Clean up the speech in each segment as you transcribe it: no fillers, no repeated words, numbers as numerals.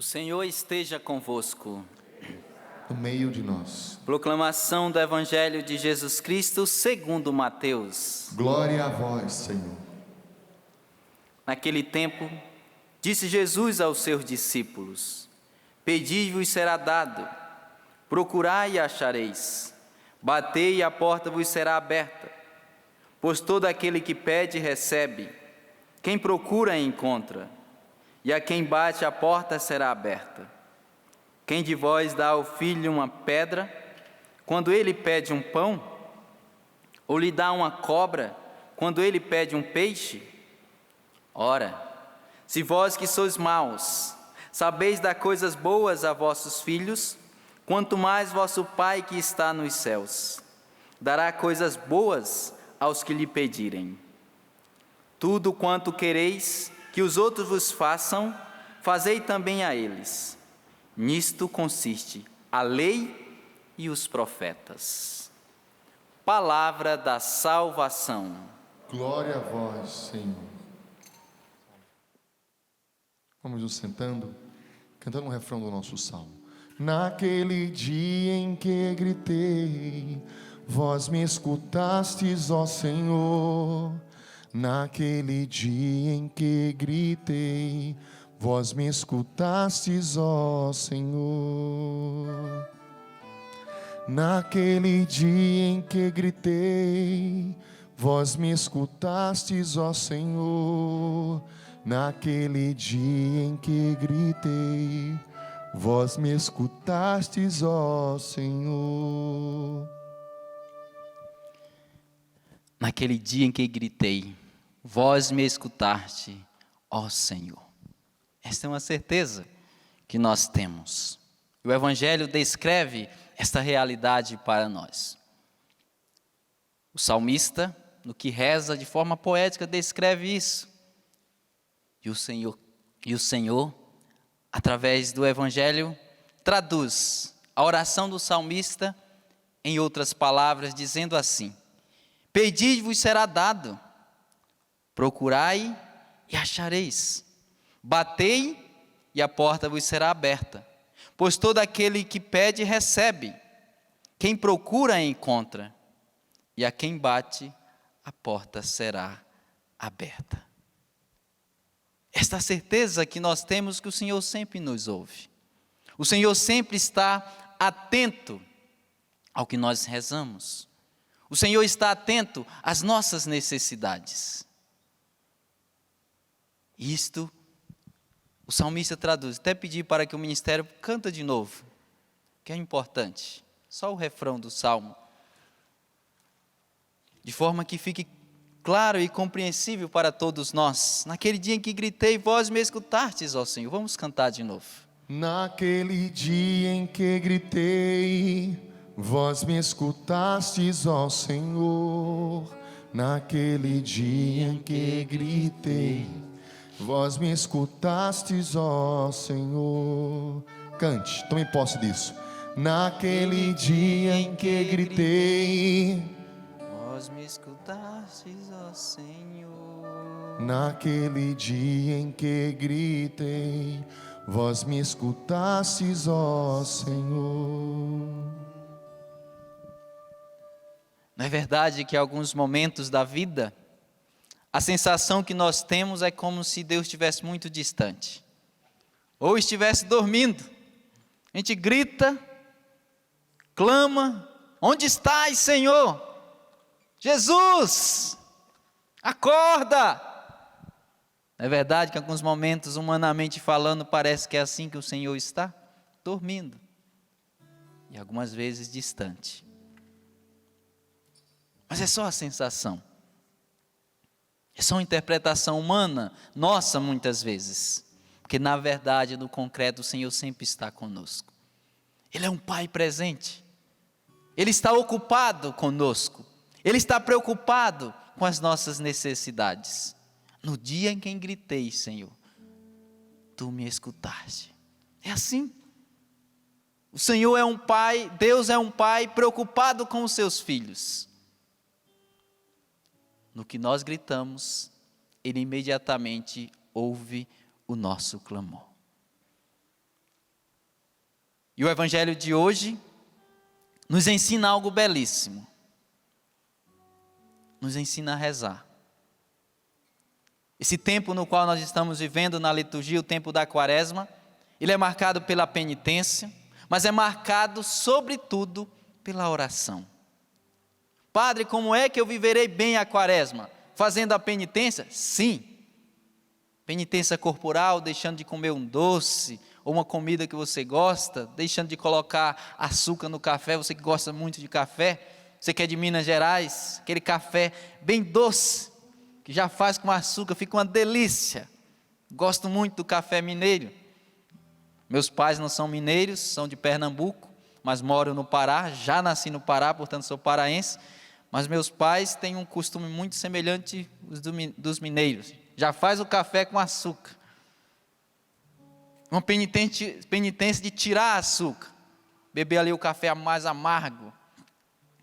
Senhor esteja convosco. No meio de nós. Proclamação do Evangelho de Jesus Cristo segundo Mateus. Glória a vós, Senhor. Naquele tempo, disse Jesus aos seus discípulos: Pedi-vos será dado, procurai e achareis, batei e a porta vos será aberta. Pois todo aquele que pede recebe, quem procura encontra, e a quem bate a porta será aberta. Quem de vós dá ao filho uma pedra, quando ele pede um pão? Ou lhe dá uma cobra, quando ele pede um peixe? Ora, se vós que sois maus, sabeis dar coisas boas a vossos filhos, quanto mais vosso Pai que está nos céus dará coisas boas aos que lhe pedirem. Tudo quanto quereis que os outros vos façam, fazei também a eles. Nisto consiste a lei e os profetas. Palavra da salvação. Glória a vós, Senhor. Vamos nos sentando, cantando um refrão do nosso salmo. Naquele dia em que gritei, vós me escutastes, ó Senhor. Naquele dia em que gritei, vós me escutastes, ó Senhor. Naquele dia em que gritei, vós me escutastes, ó Senhor. Naquele dia em que gritei, vós me escutastes, ó Senhor. Naquele dia em que gritei, vós me escutaste, ó Senhor. Esta é uma certeza que nós temos. O Evangelho descreve esta realidade para nós. O salmista, no que reza de forma poética, descreve isso. E o Senhor, através do Evangelho, traduz a oração do salmista em outras palavras, dizendo assim: Pedi-vos será dado, procurai e achareis, batei e a porta vos será aberta. Pois todo aquele que pede recebe, quem procura encontra, e a quem bate a porta será aberta. Esta certeza que nós temos que o Senhor sempre nos ouve. O Senhor sempre está atento ao que nós rezamos. O Senhor está atento às nossas necessidades. Isto o salmista traduz. Até pedir para que o ministério canta de novo, que é importante. Só o refrão do salmo. De forma que fique claro e compreensível para todos nós. Naquele dia em que gritei, vós me escutastes, ó Senhor. Vamos cantar de novo. Naquele dia em que gritei, vós me escutastes, ó Senhor. Naquele dia em que gritei, vós me escutastes, ó Senhor. Cante, tome posse disso. Naquele dia em que gritei, vós me escutastes, ó Senhor. Naquele dia em que gritei, vós me escutastes, ó Senhor. Não é verdade que em alguns momentos da vida, a sensação que nós temos é como se Deus estivesse muito distante, ou estivesse dormindo. A gente grita, clama: onde estás, Senhor? Jesus, acorda! Não é verdade que em alguns momentos, humanamente falando, parece que é assim que o Senhor está? Dormindo. E algumas vezes distante. Mas é só a sensação. É só uma interpretação humana, nossa muitas vezes. Porque na verdade, no concreto, o Senhor sempre está conosco. Ele é um Pai presente. Ele está ocupado conosco. Ele está preocupado com as nossas necessidades. No dia em que gritei, Senhor, Tu me escutaste. É assim. O Senhor é um Pai, Deus é um Pai preocupado com os seus filhos. No que nós gritamos, Ele imediatamente ouve o nosso clamor. E o evangelho de hoje nos ensina algo belíssimo. Nos ensina a rezar. Esse tempo no qual nós estamos vivendo na liturgia, o tempo da quaresma, ele é marcado pela penitência, mas é marcado sobretudo pela oração. Padre, como é que eu viverei bem a quaresma? Fazendo a penitência? Sim. Penitência corporal, deixando de comer um doce, ou uma comida que você gosta, deixando de colocar açúcar no café, você que gosta muito de café, você que é de Minas Gerais, aquele café bem doce, que já faz com açúcar, fica uma delícia. Gosto muito do café mineiro. Meus pais não são mineiros, são de Pernambuco, mas moram no Pará, já nasci no Pará, portanto sou paraense, mas meus pais têm um costume muito semelhante dos mineiros, já faz o café com açúcar. Uma penitência de tirar açúcar, beber ali o café mais amargo.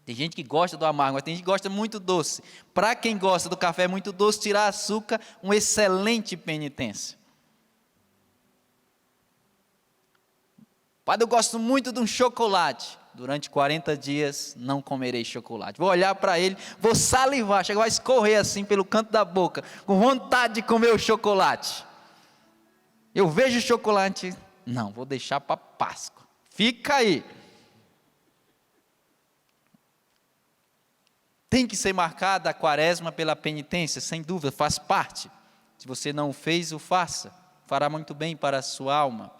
Tem gente que gosta do amargo, mas tem gente que gosta muito doce. Para quem gosta do café muito doce, tirar açúcar, uma excelente penitência. Padre, eu gosto muito de um chocolate. Durante 40 dias não comerei chocolate. Vou olhar para ele, vou salivar, vai escorrer assim pelo canto da boca, com vontade de comer o chocolate. Eu vejo chocolate, não, vou deixar para Páscoa. Fica aí. Tem que ser marcada a quaresma pela penitência, sem dúvida, faz parte. Se você não o fez, o faça. Fará muito bem para a sua alma,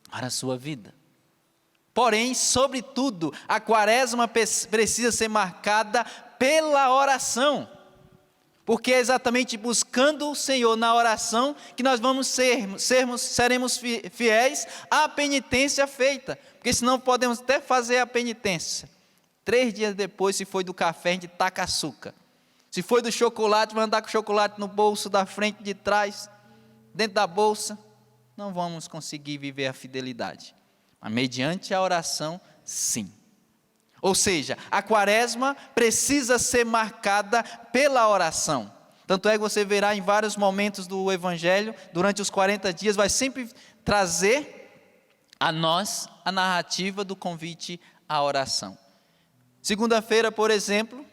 para a sua vida. Porém, sobretudo, a quaresma precisa ser marcada pela oração. Porque é exatamente buscando o Senhor na oração que nós seremos fiéis à penitência feita. Porque senão podemos até fazer a penitência. 3 dias depois, se foi do café, a gente taca açúcar. Se foi do chocolate, vai andar com o chocolate no bolso da frente, de trás, dentro da bolsa. Não vamos conseguir viver a fidelidade. Mas mediante a oração, sim. Ou seja, a quaresma precisa ser marcada pela oração. Tanto é que você verá em vários momentos do Evangelho, durante os 40 dias, vai sempre trazer a nós a narrativa do convite à oração. Segunda-feira, por exemplo,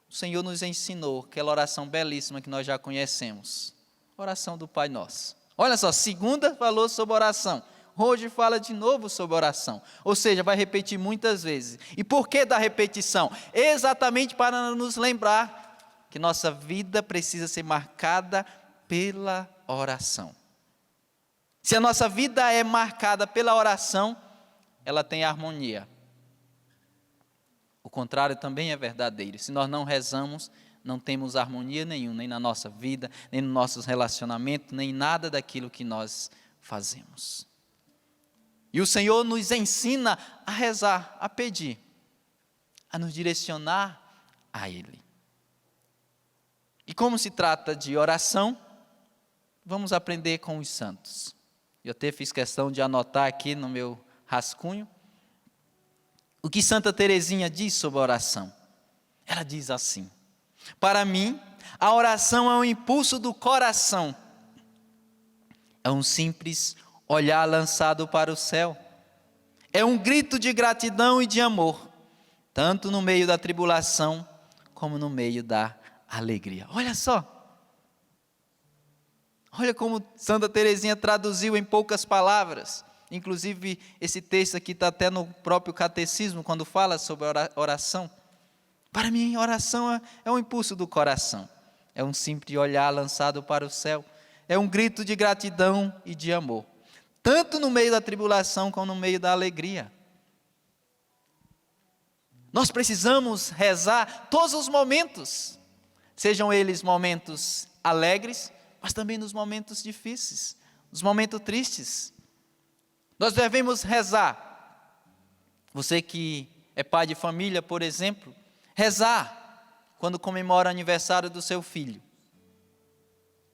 o Senhor nos ensinou aquela oração belíssima que nós já conhecemos. Oração do Pai Nosso. Olha só, segunda falou sobre oração. Hoje fala de novo sobre oração. Ou seja, vai repetir muitas vezes. E por que da repetição? Exatamente para nos lembrar que nossa vida precisa ser marcada pela oração. Se a nossa vida é marcada pela oração, ela tem harmonia. O contrário também é verdadeiro. Se nós não rezamos, não temos harmonia nenhuma, nem na nossa vida, nem nos nossos relacionamentos, nem nada daquilo que nós fazemos. E o Senhor nos ensina a rezar, a pedir, a nos direcionar a Ele. E como se trata de oração, vamos aprender com os santos. Eu até fiz questão de anotar aqui no meu rascunho o que Santa Teresinha diz sobre a oração. Ela diz assim: para mim, a oração é um impulso do coração. É um simples olhar lançado para o céu. É um grito de gratidão e de amor, tanto no meio da tribulação, como no meio da alegria. Olha só. Olha como Santa Teresinha traduziu em poucas palavras. Inclusive, esse texto aqui está até no próprio catecismo, quando fala sobre oração. Para mim, oração é um impulso do coração. É um simples olhar lançado para o céu. É um grito de gratidão e de amor. Tanto no meio da tribulação, como no meio da alegria. Nós precisamos rezar todos os momentos. Sejam eles momentos alegres, mas também nos momentos difíceis. Nos momentos tristes. Nós devemos rezar. Você que é pai de família, por exemplo, rezar quando comemora o aniversário do seu filho.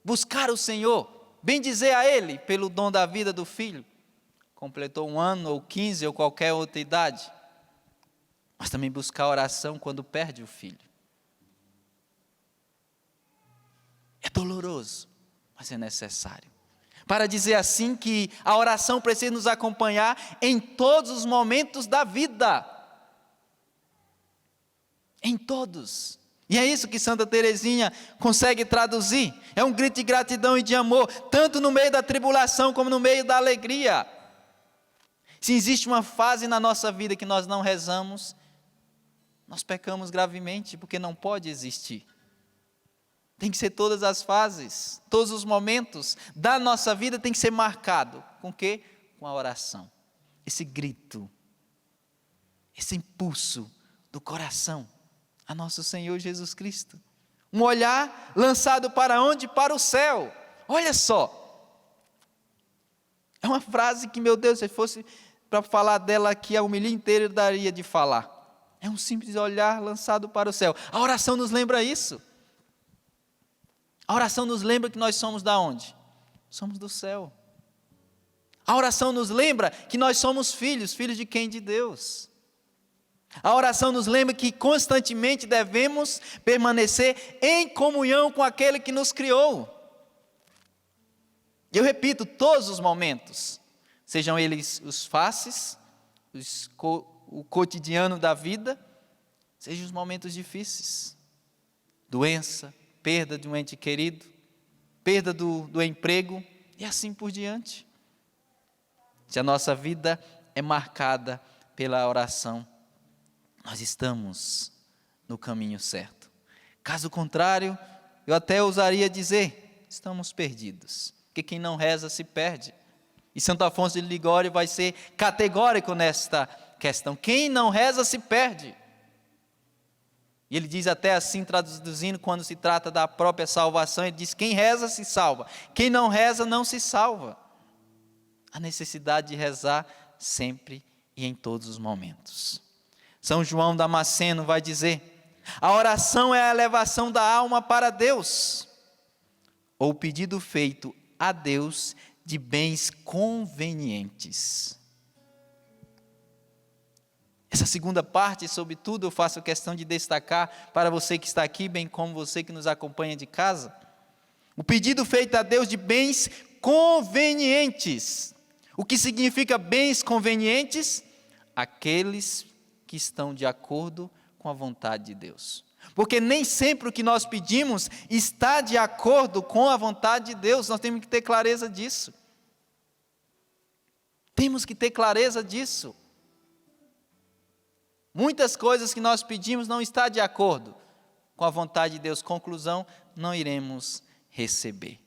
Buscar o Senhor, bendizer a Ele pelo dom da vida do filho. Completou 1 ano, ou 15, ou qualquer outra idade. Mas também buscar a oração quando perde o filho. É doloroso, mas é necessário. para dizer assim que a oração precisa nos acompanhar em todos os momentos da vida. Em todos. E é isso que Santa Teresinha consegue traduzir. É um grito de gratidão e de amor, tanto no meio da tribulação como no meio da alegria. Se existe uma fase na nossa vida que nós não rezamos, nós pecamos gravemente, porque não pode existir. Tem que ser todas as fases, todos os momentos da nossa vida tem que ser marcado. Com o quê? Com a oração. Esse grito, esse impulso do coração a nosso Senhor Jesus Cristo. Um olhar lançado para onde? Para o céu. Olha só. É uma frase que, meu Deus, se fosse para falar dela aqui, a homilia inteira daria de falar. É um simples olhar lançado para o céu. A oração nos lembra isso. A oração nos lembra que nós somos da onde? Somos do céu. A oração nos lembra que nós somos filhos. Filhos de quem? De Deus. A oração nos lembra que constantemente devemos permanecer em comunhão com aquele que nos criou. Eu repito, todos os momentos, sejam eles os fáceis, o cotidiano da vida, sejam os momentos difíceis, doença, perda de um ente querido, perda do emprego e assim por diante. Se a nossa vida é marcada pela oração, nós estamos no caminho certo. Caso contrário, eu até ousaria dizer, estamos perdidos. Porque quem não reza se perde. E Santo Afonso de Ligório vai ser categórico nesta questão. Quem não reza se perde. E ele diz até assim, traduzindo, quando se trata da própria salvação, ele diz, quem reza se salva. Quem não reza não se salva. A necessidade de rezar sempre e em todos os momentos. São João Damasceno vai dizer, a oração é a elevação da alma para Deus, ou o pedido feito a Deus de bens convenientes. Essa segunda parte, sobretudo, eu faço questão de destacar para você que está aqui, bem como você que nos acompanha de casa. O pedido feito a Deus de bens convenientes. O que significa bens convenientes? Aqueles que estão de acordo com a vontade de Deus. Porque nem sempre o que nós pedimos está de acordo com a vontade de Deus. Nós temos que ter clareza disso. Temos que ter clareza disso. Muitas coisas que nós pedimos não estão de acordo com a vontade de Deus. Conclusão, não iremos receber.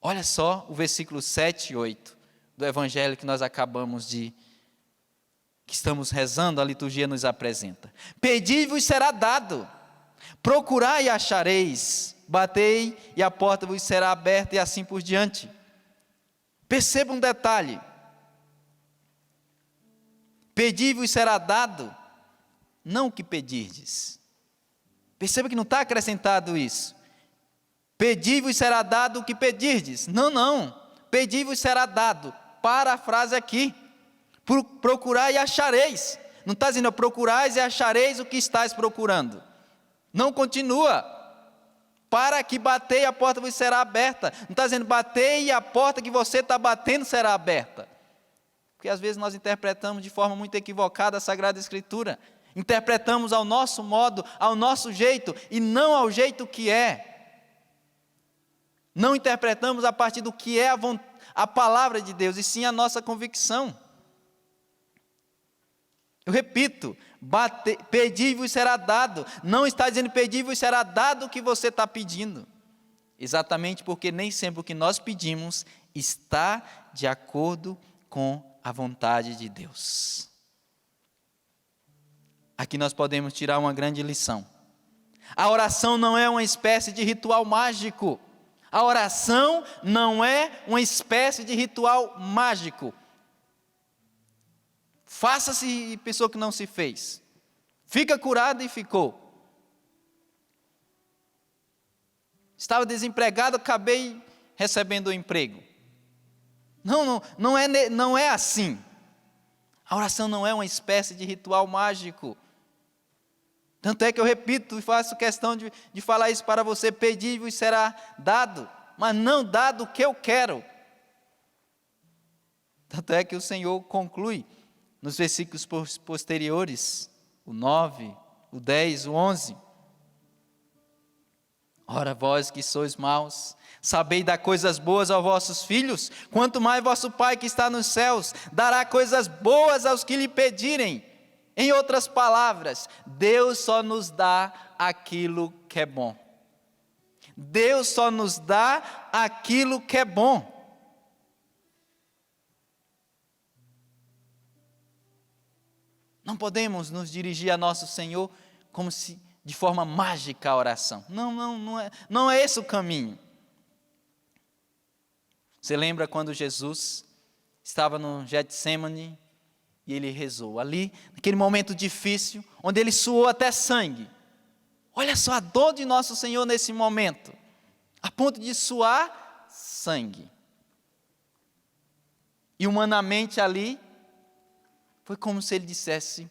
Olha só o versículo 7 e 8 do Evangelho que nós que estamos rezando, a liturgia nos apresenta. Pedi-vos será dado, procurai e achareis, batei e a porta vos será aberta e assim por diante. Perceba um detalhe. Pedi-vos será dado, não o que pedirdes. Perceba que não está acrescentado isso. Pedi-vos será dado o que pedirdes. Não. Pedi-vos será dado. Para a frase aqui. Procurai e achareis. Não está dizendo procurais e achareis o que estáis procurando. Não continua. Para que batei a porta vos será aberta. Não está dizendo batei e a porta que você está batendo será aberta. Porque às vezes nós interpretamos de forma muito equivocada a Sagrada Escritura. Interpretamos ao nosso modo, ao nosso jeito e não ao jeito que é. Não interpretamos a partir do que é a palavra de Deus, e sim a nossa convicção. Eu repito, pedi-vos será dado. Não está dizendo pedi-vos será dado o que você está pedindo. Exatamente porque nem sempre o que nós pedimos está de acordo com a vontade de Deus. Aqui nós podemos tirar uma grande lição. A oração não é uma espécie de ritual mágico. A oração não é uma espécie de ritual mágico. Faça-se e pensou que não se fez. Fica curado e ficou. Estava desempregado, acabei recebendo o emprego. Não é assim. A oração não é uma espécie de ritual mágico. Tanto é que eu repito e faço questão de falar isso para você: pedi-vos e será dado, mas não dado o que eu quero. Tanto é que o Senhor conclui nos versículos posteriores, o 9, o 10, o 11. Ora, vós que sois maus, sabei dar coisas boas aos vossos filhos, quanto mais vosso Pai que está nos céus dará coisas boas aos que lhe pedirem. Em outras palavras, Deus só nos dá aquilo que é bom. Deus só nos dá aquilo que é bom. Não podemos nos dirigir a nosso Senhor como se de forma mágica a oração. Não é esse o caminho. Você lembra quando Jesus estava no Getsemane e ele rezou ali, naquele momento difícil, onde ele suou até sangue. Olha só a dor de nosso Senhor nesse momento, a ponto de suar sangue. E humanamente ali, foi como se ele dissesse: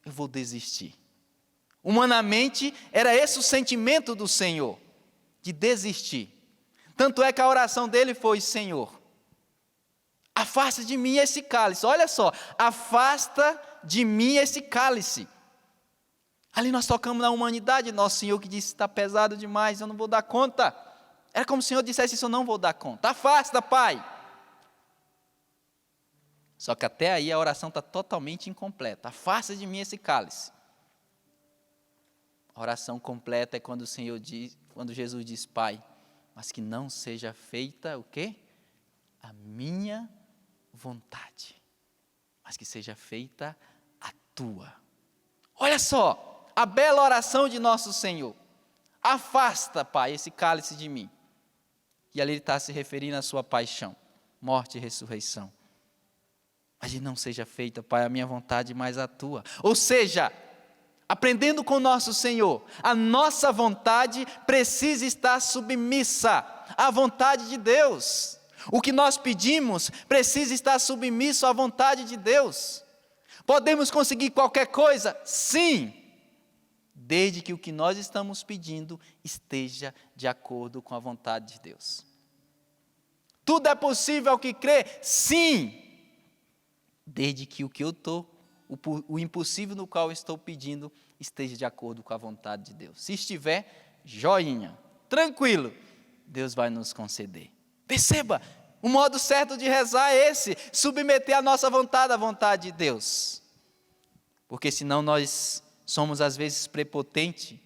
eu vou desistir. Humanamente, era esse o sentimento do Senhor, de desistir. Tanto é que a oração dele foi: Senhor, afasta de mim esse cálice. Olha só, afasta de mim esse cálice. Ali nós tocamos na humanidade, nosso Senhor que disse: está pesado demais, eu não vou dar conta. Era como se o Senhor dissesse isso: eu não vou dar conta. Afasta, Pai. Só que até aí a oração está totalmente incompleta. Afasta de mim esse cálice. A oração completa é quando quando Jesus diz: Pai, mas que não seja feita o quê? A minha vontade, mas que seja feita a tua. Olha só, a bela oração de nosso Senhor. Afasta, Pai, esse cálice de mim. E ali ele está se referindo à sua paixão, morte e ressurreição. Mas que não seja feita, Pai, a minha vontade, mas a tua. Ou seja, aprendendo com nosso Senhor, a nossa vontade precisa estar submissa à vontade de Deus. O que nós pedimos precisa estar submisso à vontade de Deus. Podemos conseguir qualquer coisa? Sim, desde que o que nós estamos pedindo esteja de acordo com a vontade de Deus. Tudo é possível ao que crê? Sim, desde que o impossível no qual eu estou pedindo esteja de acordo com a vontade de Deus. Se estiver, joinha, tranquilo, Deus vai nos conceder. Perceba, o modo certo de rezar é esse: submeter a nossa vontade à vontade de Deus. Porque senão nós somos às vezes prepotentes.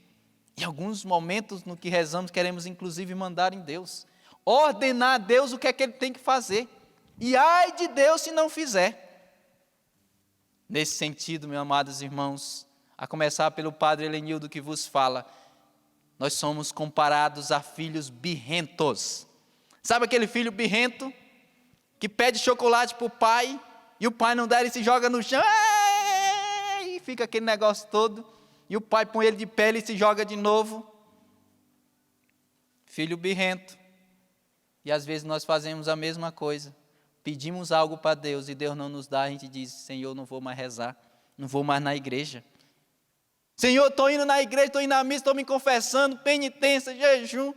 Em alguns momentos no que rezamos queremos inclusive mandar em Deus, ordenar a Deus o que é que Ele tem que fazer. E ai de Deus se não fizer. Nesse sentido, meus amados irmãos, a começar pelo padre Helenildo que vos fala, nós somos comparados a filhos birrentos. Sabe aquele filho birrento que pede chocolate para o pai e o pai não dá, ele se joga no chão e fica aquele negócio todo, e o pai põe ele de pé, ele se joga de novo. Filho birrento. E às vezes nós fazemos a mesma coisa. Pedimos algo para Deus e Deus não nos dá, a gente diz: Senhor, não vou mais rezar, não vou mais na igreja. Senhor, estou indo na igreja, estou indo na missa, estou me confessando, penitência, jejum,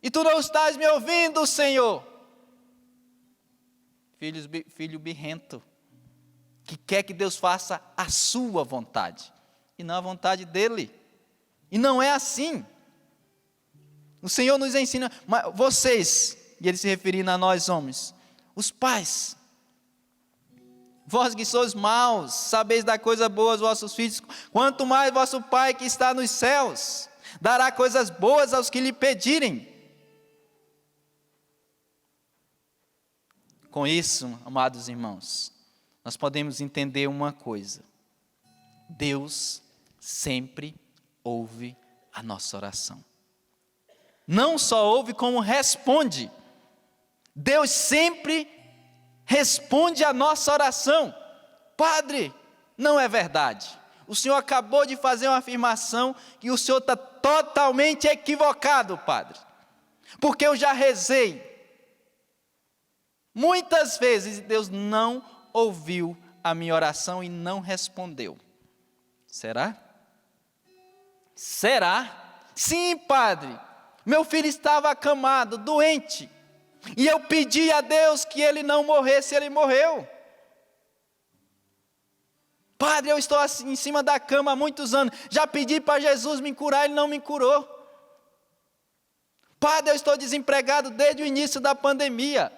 e Tu não estás me ouvindo, Senhor. Filho birrento, que quer que Deus faça a sua vontade, e não a vontade dEle. E não é assim. O Senhor nos ensina, mas vocês, e Ele se referindo a nós homens, os pais, vós que sois maus, sabeis dar coisas boas aos vossos filhos, quanto mais vosso Pai que está nos céus dará coisas boas aos que lhe pedirem. Com isso, amados irmãos, nós podemos entender uma coisa: Deus sempre ouve a nossa oração. Não só ouve, como responde. Deus sempre responde a nossa oração. Padre, não é verdade. O senhor acabou de fazer uma afirmação que o senhor está totalmente equivocado, padre. Porque eu já rezei muitas vezes e Deus não ouviu a minha oração e não respondeu. Será? Será? Sim, padre. Meu filho estava acamado, doente. E eu pedi a Deus que ele não morresse, ele morreu. Padre, eu estou assim, em cima da cama há muitos anos. Já pedi para Jesus me curar, ele não me curou. Padre, eu estou desempregado desde o início da pandemia.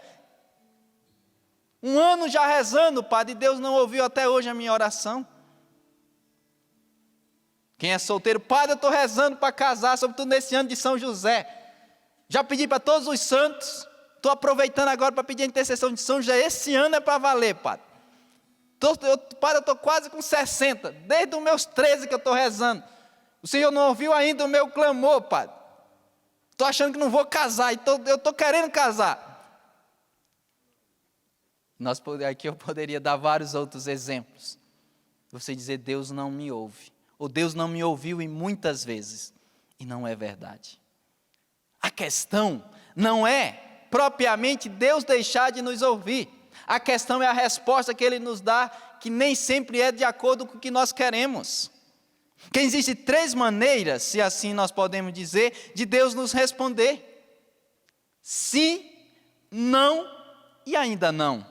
1 ano já rezando, padre, e Deus não ouviu até hoje a minha oração. Quem é solteiro, padre, eu estou rezando para casar, sobretudo nesse ano de São José. Já pedi para todos os santos, estou aproveitando agora para pedir a intercessão de São José. Esse ano é para valer, padre. Padre, eu estou quase com 60, desde os meus 13 que eu estou rezando. O Senhor não ouviu ainda o meu clamor, padre. Estou achando que não vou casar, eu estou querendo casar. Aqui eu poderia dar vários outros exemplos. Você dizer, Deus não me ouve. Ou Deus não me ouviu e muitas vezes. E não é verdade. A questão não é propriamente Deus deixar de nos ouvir. A questão é a resposta que Ele nos dá, que nem sempre é de acordo com o que nós queremos. Que existem 3 maneiras, se assim nós podemos dizer, de Deus nos responder. Sim, não e ainda não.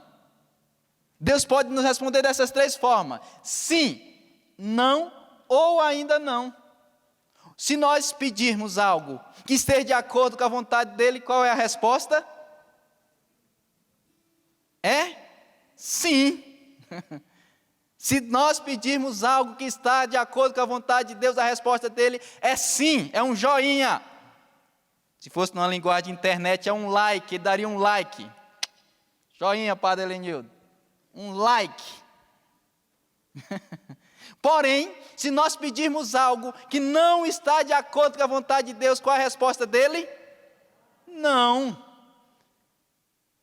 Deus pode nos responder dessas 3 formas. Sim, não ou ainda não. Se nós pedirmos algo que esteja de acordo com a vontade dEle, qual é a resposta? É sim. Se nós pedirmos algo que está de acordo com a vontade de Deus, a resposta dele é sim, é um joinha. Se fosse numa linguagem de internet, é um like, ele daria um like. Joinha, padre Helenildo. Um like. Porém, se nós pedirmos algo que não está de acordo com a vontade de Deus, qual é a resposta dele? Não.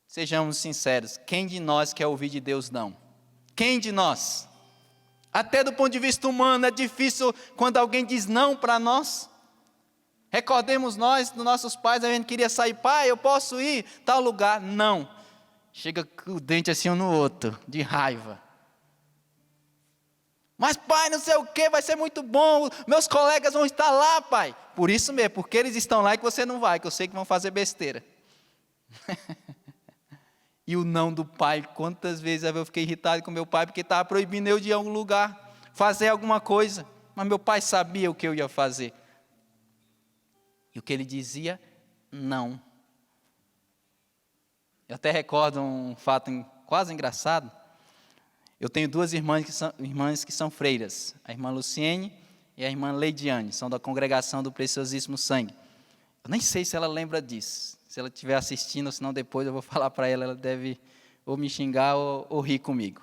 Sejamos sinceros, quem de nós quer ouvir de Deus não? Quem de nós? Até do ponto de vista humano é difícil quando alguém diz não para nós. Recordemos nós, dos nossos pais, a gente queria sair, pai, eu posso ir a tal lugar? Não. Chega com o dente assim um no outro, de raiva. Mas pai, não sei o que, vai ser muito bom, meus colegas vão estar lá, pai. Por isso mesmo, porque eles estão lá e que você não vai, que eu sei que vão fazer besteira. E o não do pai, quantas vezes eu fiquei irritado com meu pai, porque estava proibindo eu de ir a algum lugar, fazer alguma coisa, mas meu pai sabia o que eu ia fazer. E o que ele dizia? Não. Eu até recordo um fato quase engraçado. Eu tenho 2 irmãs que são freiras, a irmã Luciene e a irmã Leidiane, são da congregação do Preciosíssimo Sangue. Eu nem sei se ela lembra disso. Se ela estiver assistindo, ou senão depois eu vou falar para ela, ela deve ou me xingar ou rir comigo.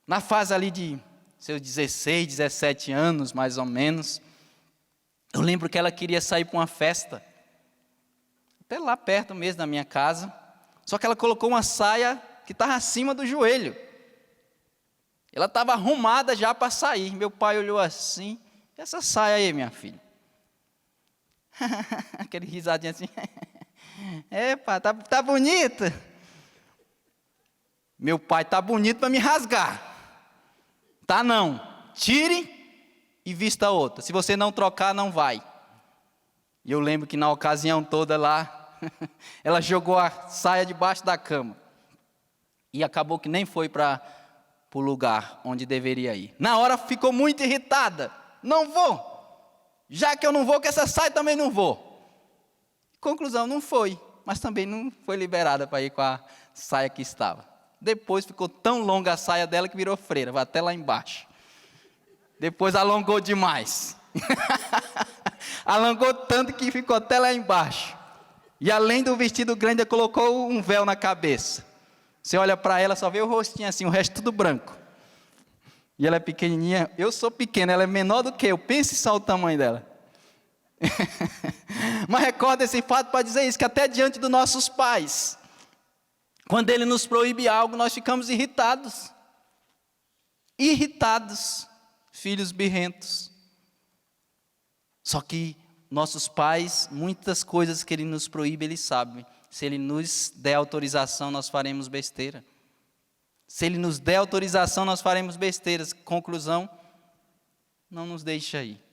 Na fase ali de seus 16, 17 anos, mais ou menos, eu lembro que ela queria sair para uma festa, até lá perto mesmo da minha casa, só que ela colocou uma saia que estava acima do joelho. Ela estava arrumada já para sair. Meu pai olhou assim, essa saia aí, minha filha? Aquele risadinho assim... Pá, tá bonita. Meu pai, tá bonito para me rasgar. Tá não. Tire e vista outra. Se você não trocar, não vai. E eu lembro que na ocasião toda lá, ela jogou a saia debaixo da cama. E acabou que nem foi para o lugar onde deveria ir. Na hora ficou muito irritada. Não vou. Já que eu não vou, que essa saia também não vou. Conclusão, não foi, mas também não foi liberada para ir com a saia que estava. Depois ficou tão longa a saia dela que virou freira, vai até lá embaixo. Depois alongou demais. Alongou tanto que ficou até lá embaixo. E além do vestido grande, ela colocou um véu na cabeça. Você olha para ela, só vê o rostinho assim, o resto tudo branco. E ela é pequenininha, eu sou pequeno, ela é menor do que eu, pense só o tamanho dela. Mas recorda esse fato para dizer isso, que até diante dos nossos pais, quando ele nos proíbe algo, nós ficamos irritados. Irritados, filhos birrentos. Só que nossos pais, muitas coisas que ele nos proíbe, ele sabe. Se ele nos der autorização, nós faremos besteira. Se ele nos der autorização, nós faremos besteiras. Conclusão, não nos deixa ir.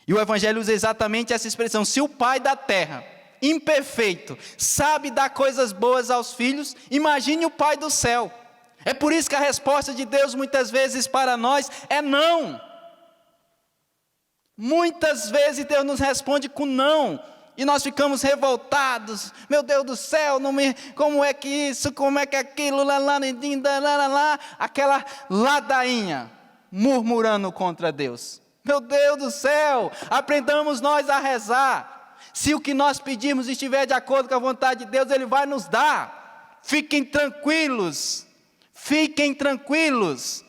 E o Evangelho usa exatamente essa expressão: se o pai da terra, imperfeito, sabe dar coisas boas aos filhos, imagine o pai do céu. É por isso que a resposta de Deus muitas vezes para nós é não. Muitas vezes Deus nos responde com não, e nós ficamos revoltados. Meu Deus do céu, como é que isso, como é que aquilo, aquela ladainha, murmurando contra Deus. Meu Deus do céu, aprendamos nós a rezar. Se o que nós pedimos estiver de acordo com a vontade de Deus, Ele vai nos dar. Fiquem tranquilos, fiquem tranquilos.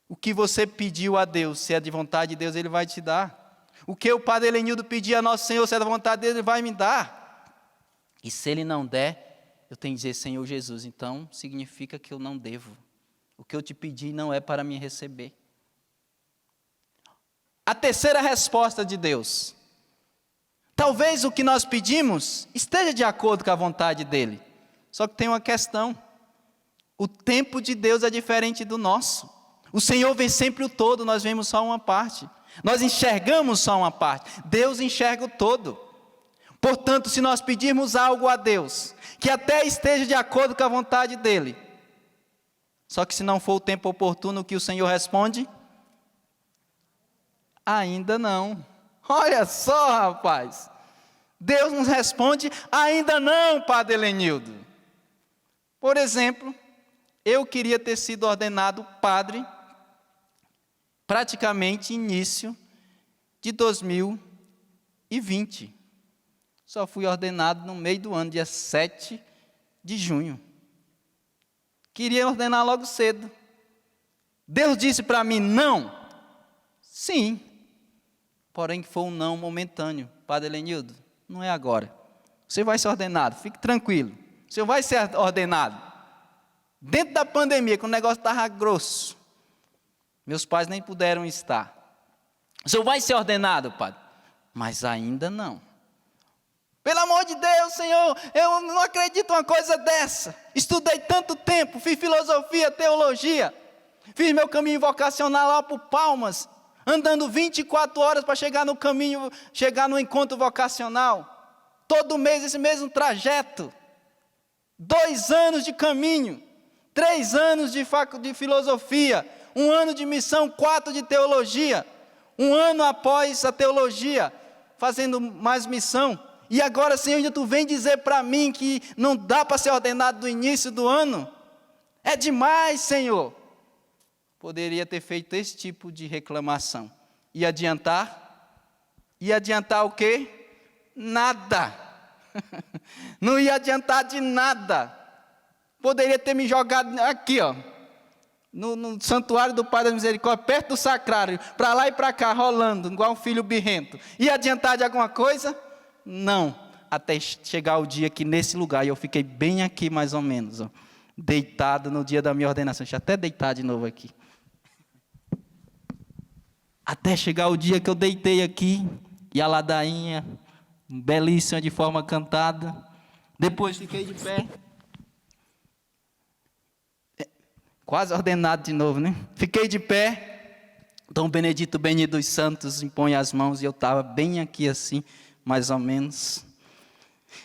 O que você pediu a Deus, se é de vontade de Deus, Ele vai te dar. O que o Padre Helenildo pedia a Nosso Senhor, se é da vontade dele, Ele vai me dar. E se Ele não der, eu tenho que dizer: Senhor Jesus, então significa que eu não devo. O que eu te pedi não é para me receber. A terceira resposta de Deus: talvez o que nós pedimos esteja de acordo com a vontade dEle. Só que tem uma questão: o tempo de Deus é diferente do nosso. O Senhor vê sempre o todo, nós vemos só uma parte. Nós enxergamos só uma parte, Deus enxerga o todo. Portanto, se nós pedirmos algo a Deus, que até esteja de acordo com a vontade dEle, só que se não for o tempo oportuno, o que o Senhor responde? Ainda não. Olha só, rapaz. Deus nos responde: ainda não, Padre Helenildo. Por exemplo, eu queria ter sido ordenado padre praticamente início de 2020. Só fui ordenado no meio do ano, dia 7 de junho. Queria ordenar logo cedo. Deus disse para mim: não. Sim. Porém, foi um não momentâneo. Padre Helenildo, não é agora. Você vai ser ordenado, fique tranquilo. Você vai ser ordenado. Dentro da pandemia, quando o negócio estava grosso, meus pais nem puderam estar. O senhor vai ser ordenado, padre? Mas ainda não. Pelo amor de Deus, Senhor, eu não acredito uma coisa dessa. Estudei tanto tempo, fiz filosofia, teologia. Fiz meu caminho vocacional lá por Palmas, andando 24 horas para chegar no caminho, chegar no encontro vocacional. Todo mês esse mesmo trajeto. 2 anos de caminho, 3 anos de filosofia, 1 ano de missão, 4 de teologia, 1 ano após a teologia, fazendo mais missão. E agora, Senhor, ainda Tu vem dizer para mim que não dá para ser ordenado no início do ano? É demais, Senhor. Poderia ter feito esse tipo de reclamação. E adiantar? Ia adiantar o quê? Nada. Não ia adiantar de nada. Poderia ter me jogado aqui, ó, no santuário do Pai da Misericórdia, perto do sacrário, para lá e para cá, rolando, igual um filho birrento. Ia adiantar de alguma coisa? Não. Até chegar o dia que nesse lugar, e eu fiquei bem aqui mais ou menos, ó, deitado no dia da minha ordenação. Deixa eu até deitar de novo aqui. Até chegar o dia que eu deitei aqui, e a ladainha, belíssima de forma cantada. Depois fiquei de pé. Quase ordenado de novo, né? Fiquei de pé. Dom Benedito Beni dos Santos impõe as mãos, e eu estava bem aqui assim, mais ou menos.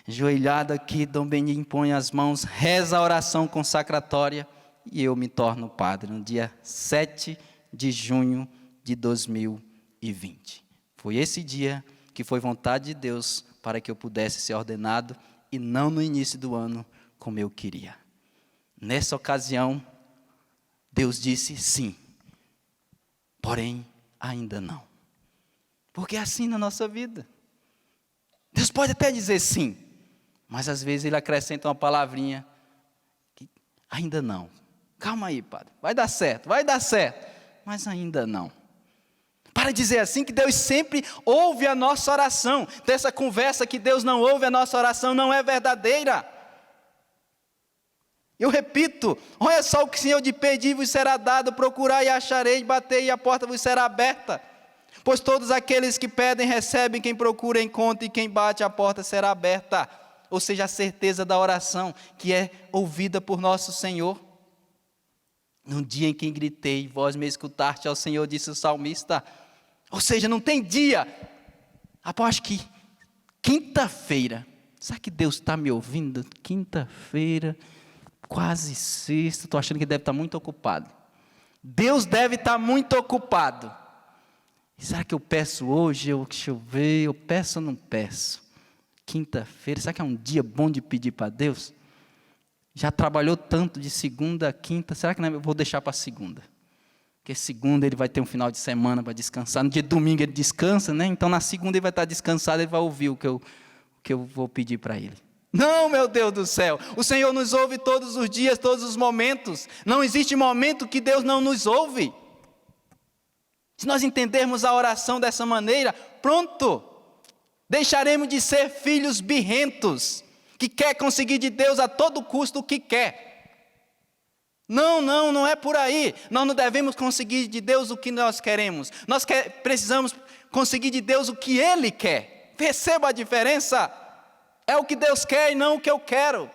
Ajoelhado aqui, Dom Beni impõe as mãos, reza a oração consacratória, e eu me torno padre no dia 7 de junho de 2020. Foi esse dia que foi vontade de Deus para que eu pudesse ser ordenado, e não no início do ano, como eu queria. Nessa ocasião, Deus disse sim, porém ainda não. Porque é assim na nossa vida. Deus pode até dizer sim, mas às vezes Ele acrescenta uma palavrinha que ainda não. Calma aí, padre, vai dar certo, mas ainda não. Para dizer assim que Deus sempre ouve a nossa oração. Dessa conversa que Deus não ouve a nossa oração não é verdadeira. Eu repito, olha só o que o Senhor de pedir vos será dado, procurai e achareis, batei e a porta vos será aberta. Pois todos aqueles que pedem recebem, quem procura encontra, e quem bate a porta será aberta. Ou seja, a certeza da oração que é ouvida por nosso Senhor. No dia em que gritei, vós me escutaste ao Senhor, disse o salmista. Ou seja, não tem dia. Acho que quinta-feira. Será que Deus está me ouvindo? Quinta-feira, quase sexta. Estou achando que deve estar muito ocupado. Deus deve estar muito ocupado. Será que eu peço hoje? Deixa eu ver, eu peço ou não peço? Quinta-feira, será que é um dia bom de pedir para Deus? Já trabalhou tanto de segunda a quinta, será que não, eu vou deixar para segunda? Porque segunda ele vai ter um final de semana para descansar, no dia de domingo ele descansa, né? Então na segunda ele vai estar descansado, ele vai ouvir o que eu vou pedir para ele. Não, meu Deus do céu, o Senhor nos ouve todos os dias, todos os momentos. Não existe momento que Deus não nos ouve. Se nós entendermos a oração dessa maneira, pronto, deixaremos de ser filhos birrentos, que quer conseguir de Deus a todo custo o que quer. Não é por aí. Nós não devemos conseguir de Deus o que nós queremos. Precisamos conseguir de Deus o que Ele quer. Perceba a diferença. É o que Deus quer e não o que eu quero.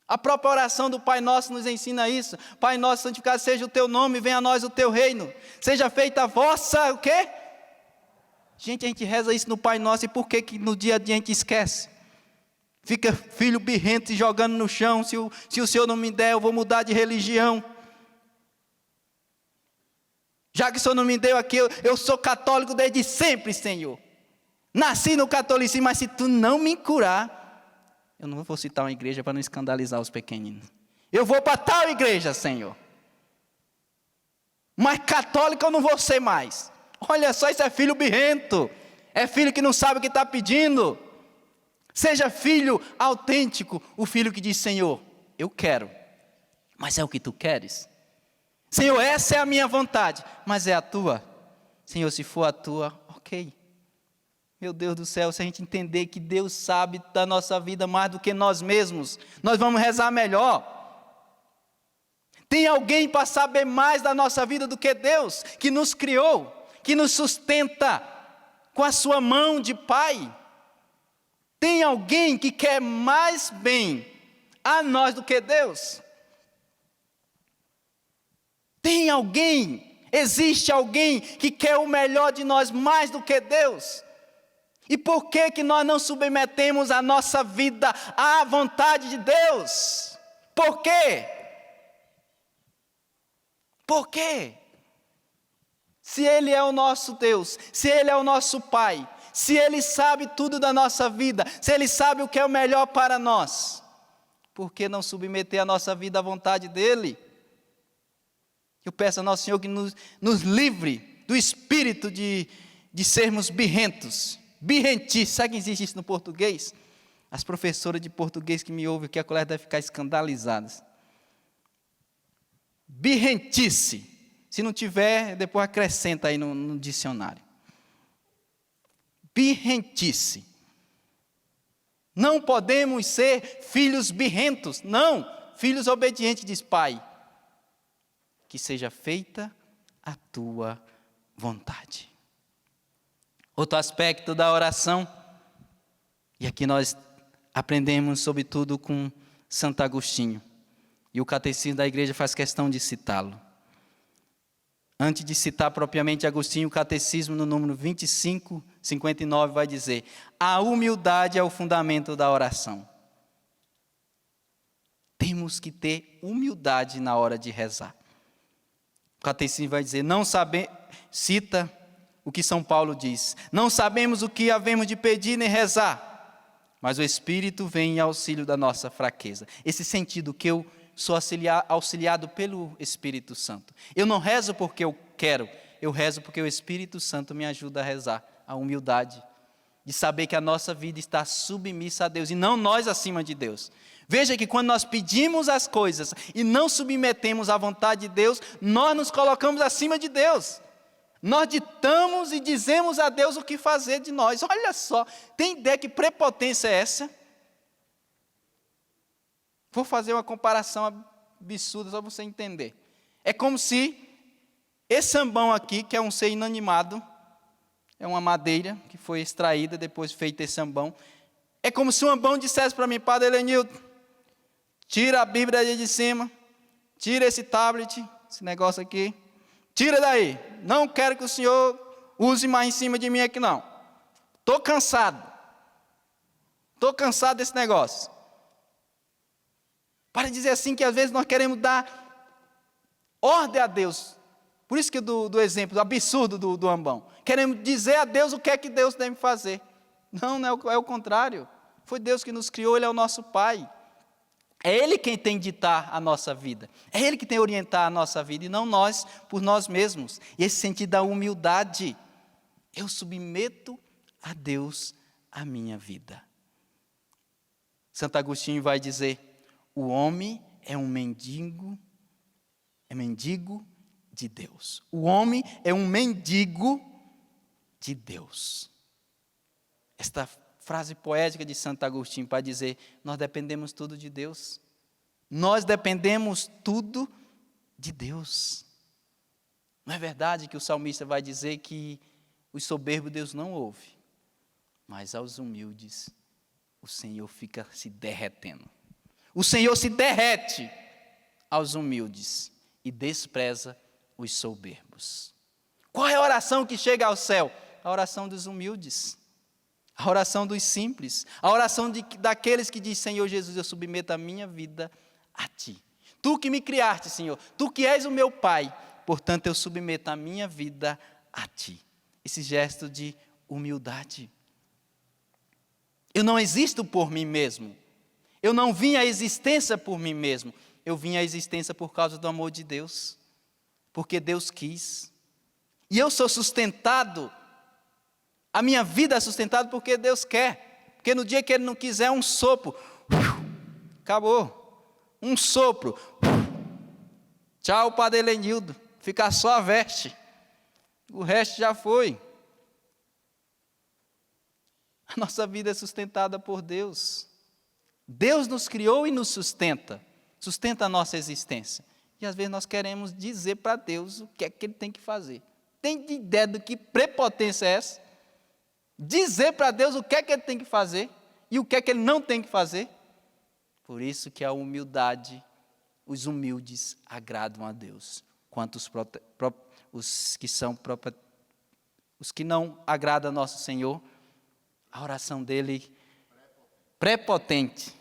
A própria oração do Pai Nosso nos ensina isso. Pai Nosso, santificado seja o teu nome, venha a nós o teu reino. Seja feita a vossa, o quê? Gente, a gente reza isso no Pai Nosso, e por que no dia a dia a gente esquece? Fica filho birrento e jogando no chão, se o Senhor não me der, eu vou mudar de religião. Já que o Senhor não me deu aqui, eu sou católico desde sempre, Senhor. Nasci no catolicismo, mas se tu não me curar, eu não vou citar uma igreja para não escandalizar os pequeninos. Eu vou para tal igreja, Senhor. Mas católico eu não vou ser mais. Olha só, isso é filho birrento. É filho que não sabe o que está pedindo. Seja filho autêntico, o filho que diz: Senhor, eu quero, mas é o que tu queres? Senhor, essa é a minha vontade, mas é a tua? Senhor, se for a tua, ok. Meu Deus do céu, se a gente entender que Deus sabe da nossa vida mais do que nós mesmos, nós vamos rezar melhor. Tem alguém para saber mais da nossa vida do que Deus, que nos criou, que nos sustenta com a sua mão de Pai? Tem alguém que quer mais bem a nós do que Deus? Tem alguém, existe alguém que quer o melhor de nós mais do que Deus? E por que nós não submetemos a nossa vida à vontade de Deus? Por quê? Por quê? Se Ele é o nosso Deus, se Ele é o nosso Pai, se Ele sabe tudo da nossa vida, se Ele sabe o que é o melhor para nós, por que não submeter a nossa vida à vontade dEle? Eu peço ao nosso Senhor que nos livre do espírito de sermos birrentos, birrentices. Sabe que existe isso no português? As professoras de português que me ouvem aqui, a colega deve ficar escandalizadas. Birrentice. Se não tiver, depois acrescenta aí no dicionário. Birrentice. Não podemos ser filhos birrentos, não. Filhos obedientes, diz Pai. Que seja feita a tua vontade. Outro aspecto da oração, e aqui nós aprendemos sobretudo com Santo Agostinho, e o catecismo da igreja faz questão de citá-lo. Antes de citar propriamente Agostinho, o catecismo no número 2559 vai dizer: a humildade é o fundamento da oração. Temos que ter humildade na hora de rezar. O catecismo vai dizer, cita o que São Paulo diz: não sabemos o que havemos de pedir nem rezar, mas o Espírito vem em auxílio da nossa fraqueza. Esse sentido que eu sou auxiliado pelo Espírito Santo. Eu não rezo porque eu quero, eu rezo porque o Espírito Santo me ajuda a rezar. A humildade de saber que a nossa vida está submissa a Deus e não nós acima de Deus. Veja que quando nós pedimos as coisas e não submetemos à vontade de Deus, nós nos colocamos acima de Deus. Nós ditamos e dizemos a Deus o que fazer de nós. Olha só, tem ideia que prepotência é essa? Vou fazer uma comparação absurda só para você entender. É como se esse ambão aqui, que é um ser inanimado, é uma madeira que foi extraída, depois feito esse ambão. É como se um ambão dissesse para mim: Padre Helenilton, tira a Bíblia aí de cima, tira esse tablet, esse negócio aqui, tira daí, não quero que o Senhor use mais em cima de mim aqui não. Estou cansado desse negócio. Para dizer assim que às vezes nós queremos dar ordem a Deus. Por isso que do exemplo, do absurdo do ambão. Queremos dizer a Deus o que é que Deus deve fazer. Não, é o contrário. Foi Deus que nos criou, Ele é o nosso Pai. É Ele quem tem que ditar a nossa vida. É Ele que tem que orientar a nossa vida, e não nós por nós mesmos. E esse sentido da humildade. Eu submeto a Deus a minha vida. Santo Agostinho vai dizer: o homem é um mendigo de Deus. O homem é um mendigo de Deus. Esta frase poética de Santo Agostinho para dizer: nós dependemos tudo de Deus. Nós dependemos tudo de Deus. Não é verdade que o salmista vai dizer que os soberbos Deus não ouve, mas aos humildes o Senhor fica se derretendo. O Senhor se derrete aos humildes e despreza os soberbos. Qual é a oração que chega ao céu? A oração dos humildes, a oração dos simples, a oração daqueles que dizem: Senhor Jesus, eu submeto a minha vida a Ti. Tu que me criaste, Senhor, Tu que és o meu Pai, portanto eu submeto a minha vida a Ti. Esse gesto de humildade. Eu não existo por mim mesmo. Eu não vim à existência por mim mesmo. Eu vim à existência por causa do amor de Deus. Porque Deus quis. E eu sou sustentado. A minha vida é sustentada porque Deus quer. Porque no dia que Ele não quiser, um sopro. Acabou. Um sopro. Tchau, Padre Helenildo. Fica só a veste. O resto já foi. A nossa vida é sustentada por Deus. Deus nos criou e nos sustenta. Sustenta a nossa existência. E às vezes nós queremos dizer para Deus o que é que Ele tem que fazer. Tem ideia do que prepotência é essa? Dizer para Deus o que é que Ele tem que fazer e o que é que Ele não tem que fazer. Por isso que a humildade, os humildes agradam a Deus. Quanto os que não agradam a nosso Senhor, a oração dele prepotente.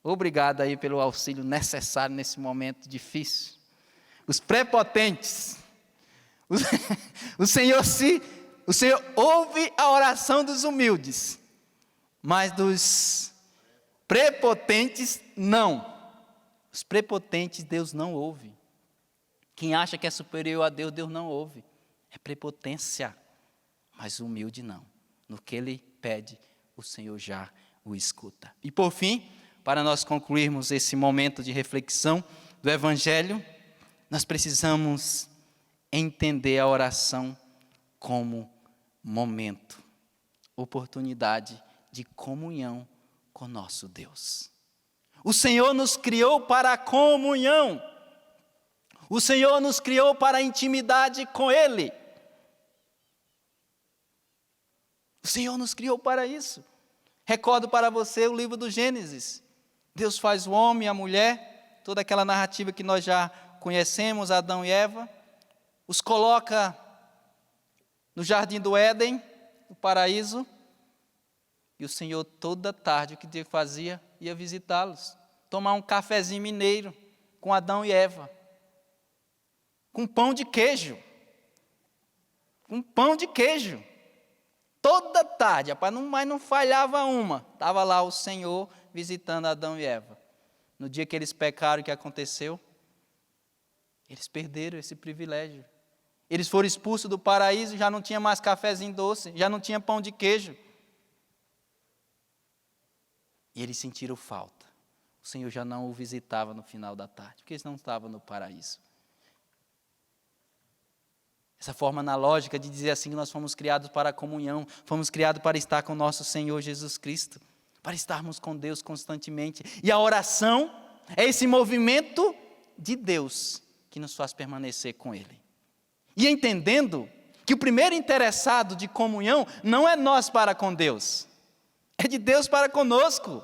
Obrigado aí pelo auxílio necessário nesse momento difícil. Os prepotentes. O Senhor ouve a oração dos humildes, mas dos prepotentes não. Os prepotentes Deus não ouve. Quem acha que é superior a Deus, Deus não ouve. É prepotência. Mas o humilde não. No que ele pede, o Senhor já o escuta. E por fim, para nós concluirmos esse momento de reflexão do Evangelho, nós precisamos entender a oração como momento, oportunidade de comunhão com nosso Deus. O Senhor nos criou para a comunhão. O Senhor nos criou para a intimidade com Ele. O Senhor nos criou para isso. Recordo para você o livro do Gênesis. Deus faz o homem e a mulher, toda aquela narrativa que nós já conhecemos, Adão e Eva, os coloca no jardim do Éden, no paraíso, e o Senhor toda tarde, o que Deus fazia? Ia visitá-los, tomar um cafezinho mineiro com Adão e Eva, com pão de queijo, toda tarde, mas não falhava uma, estava lá o Senhor visitando Adão e Eva. No dia que eles pecaram, o que aconteceu? Eles perderam esse privilégio. Eles foram expulsos do paraíso, já não tinha mais cafezinho doce, já não tinha pão de queijo. E eles sentiram falta. O Senhor já não o visitava no final da tarde, porque eles não estavam no paraíso. Essa forma analógica de dizer assim que nós fomos criados para a comunhão, fomos criados para estar com nosso Senhor Jesus Cristo, para estarmos com Deus constantemente. E a oração é esse movimento de Deus que nos faz permanecer com Ele. E entendendo que o primeiro interessado de comunhão não é nós para com Deus, é de Deus para conosco.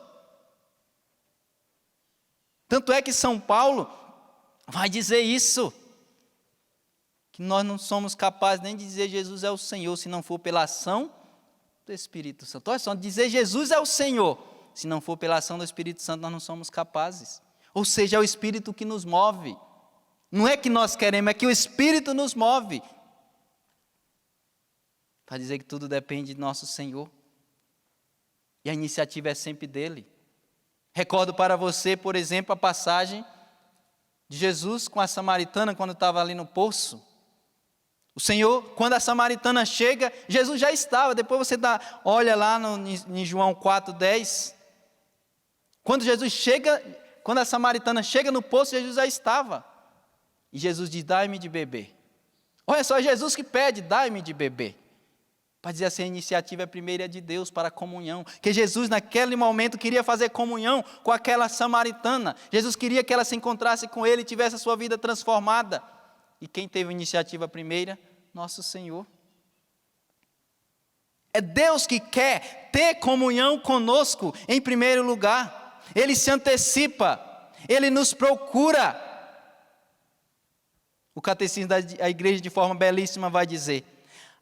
Tanto é que São Paulo vai dizer isso, que nós não somos capazes nem de dizer Jesus é o Senhor, se não for pela ação do Espírito Santo. Olha só, dizer Jesus é o Senhor, se não for pela ação do Espírito Santo, nós não somos capazes. Ou seja, é o Espírito que nos move. Não é que nós queremos, é que o Espírito nos move. Para dizer que tudo depende de nosso Senhor. E a iniciativa é sempre dele. Recordo para você, por exemplo, a passagem de Jesus com a samaritana, quando estava ali no poço. O Senhor, quando a samaritana chega, Jesus já estava. Depois você olha lá em João 4:10. Quando Jesus chega, quando a samaritana chega no poço, Jesus já estava. E Jesus diz, dai-me de beber. Olha só, é Jesus que pede, dai-me de beber. Para dizer assim, a iniciativa primeira é de Deus para a comunhão. Que Jesus naquele momento queria fazer comunhão com aquela samaritana. Jesus queria que ela se encontrasse com ele e tivesse a sua vida transformada. E quem teve a iniciativa primeira? Nosso Senhor. É Deus que quer ter comunhão conosco em primeiro lugar. Ele se antecipa, Ele nos procura. O catecismo da igreja de forma belíssima vai dizer,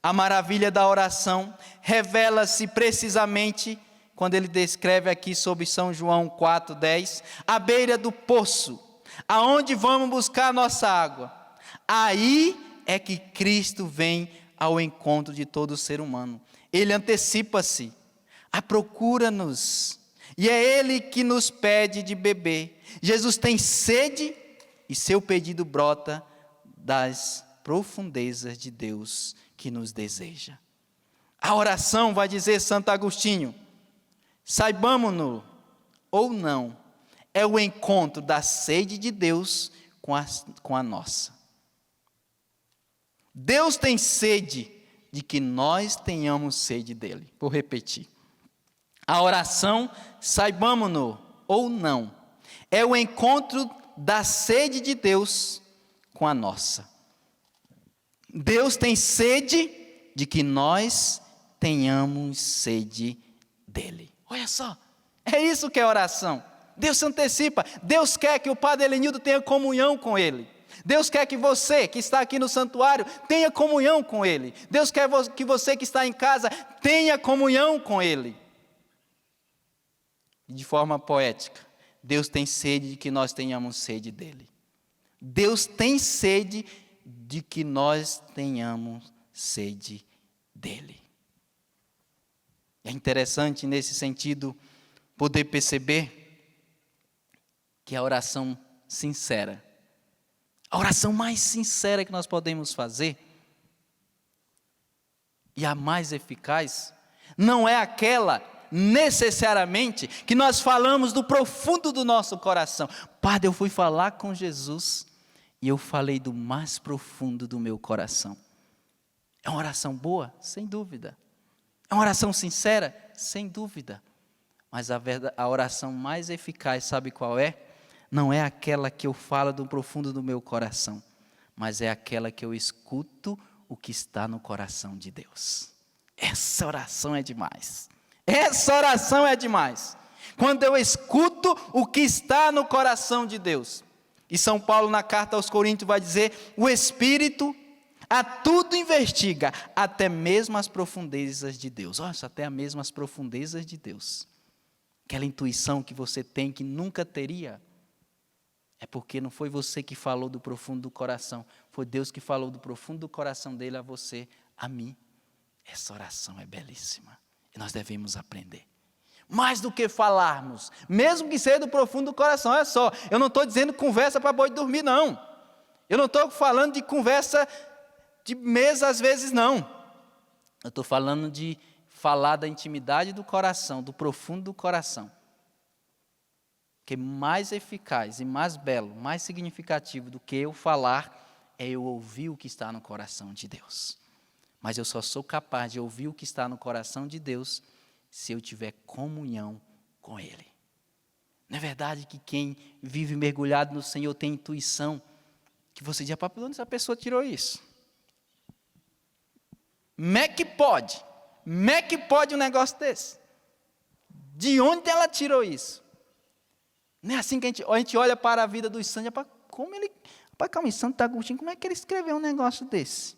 a maravilha da oração revela-se precisamente quando ele descreve aqui sobre São João 4:10, à beira do poço, aonde vamos buscar a nossa água. Aí é que Cristo vem ao encontro de todo ser humano. Ele antecipa-se, procura-nos, e é Ele que nos pede de beber. Jesus tem sede e seu pedido brota das profundezas de Deus que nos deseja. A oração, vai dizer Santo Agostinho, saibamo-no ou não, é o encontro da sede de Deus com a nossa. Deus tem sede de que nós tenhamos sede dele. Vou repetir. A oração, saibamo-no ou não, é o encontro da sede de Deus com a nossa. Deus tem sede de que nós tenhamos sede dele. Olha só, é isso que é oração. Deus se antecipa, Deus quer que o Padre Helenildo tenha comunhão com ele. Deus quer que você que está aqui no santuário tenha comunhão com ele. Deus quer que você que está em casa tenha comunhão com ele. E de forma poética, Deus tem sede de que nós tenhamos sede dele. Deus tem sede de que nós tenhamos sede dele. É interessante nesse sentido poder perceber que a oração sincera, a oração mais sincera que nós podemos fazer e a mais eficaz, não é aquela necessariamente que nós falamos do profundo do nosso coração. Padre, eu fui falar com Jesus e eu falei do mais profundo do meu coração. É uma oração boa? Sem dúvida. É uma oração sincera? Sem dúvida. Mas a oração mais eficaz, sabe qual é? Não é aquela que eu falo do profundo do meu coração, mas é aquela que eu escuto o que está no coração de Deus. Essa oração é demais. Essa oração é demais. Quando eu escuto o que está no coração de Deus. E São Paulo, na carta aos Coríntios, vai dizer, o Espírito a tudo investiga, até mesmo as profundezas de Deus. Olha, até mesmo as profundezas de Deus. Aquela intuição que você tem que nunca teria, é porque não foi você que falou do profundo do coração, foi Deus que falou do profundo do coração dele a você, a mim. Essa oração é belíssima e nós devemos aprender. Mais do que falarmos, mesmo que seja do profundo do coração, olha só, eu não estou dizendo conversa para boi dormir, não. Eu não estou falando de conversa de mesa às vezes, não. Eu estou falando de falar da intimidade do coração, do profundo do coração. Que mais eficaz e mais belo, mais significativo do que eu falar, é eu ouvir o que está no coração de Deus. Mas eu só sou capaz de ouvir o que está no coração de Deus se eu tiver comunhão com Ele. Não é verdade que quem vive mergulhado no Senhor tem intuição? Que você diz, papai, onde essa pessoa tirou isso? Como é que pode? Como é que pode um negócio desse? De onde ela tirou isso? Não é assim que a gente olha para a vida dos santos, como ele Rapaz, calma aí, Santo Agostinho, como é que ele escreveu um negócio desse?